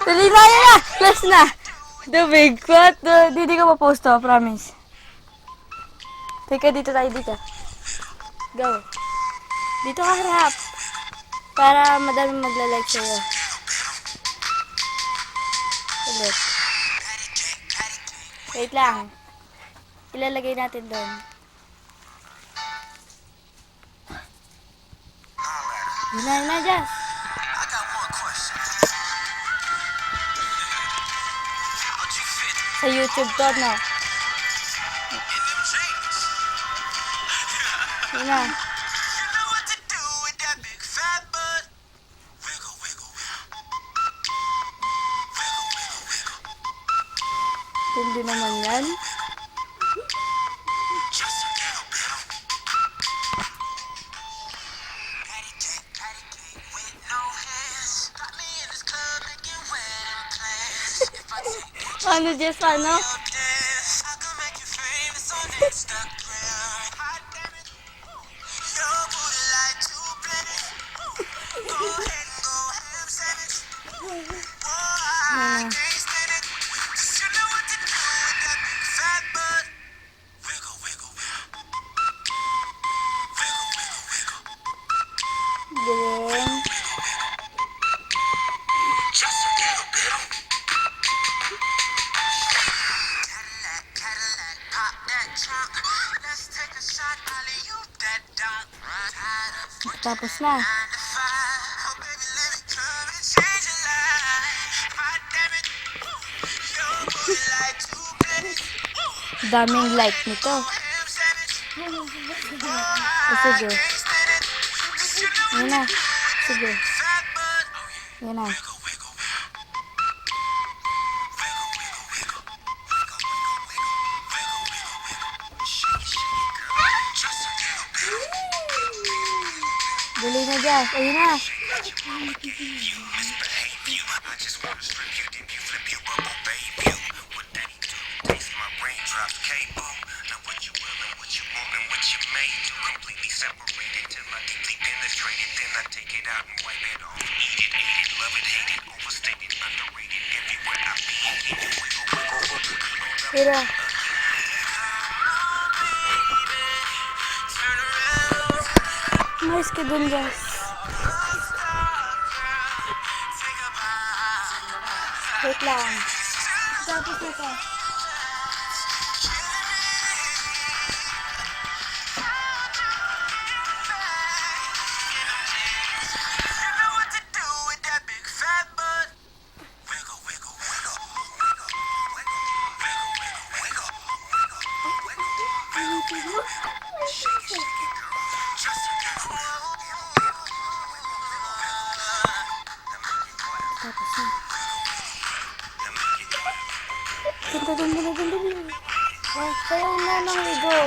Dali na, yan na. Last na. Tubig. What? Hindi ko pa-post to, promise. Teka, dito tayo dito. Go. Dito ka harap. Para madami magla-like sa'yo. Ulit. Wait lang. Ilalagay natin doon. Yun na, Jazz. Sa YouTube to, no? Yun na. Hindi naman yan. Ano, Jess, ano? Galing. Tapos na. Daming like nito. Sige. Yan na. Sige. Yan na. Dali na, Jazz. Ayun na. Tira. Nice ka dun, Jazz. Wait lang. Tapos na ka. Tapos na. Dun. Sayaw na ng ligo.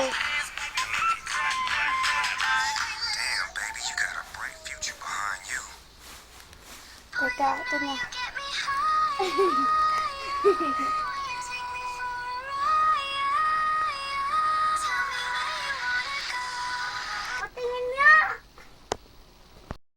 Teka, ito na.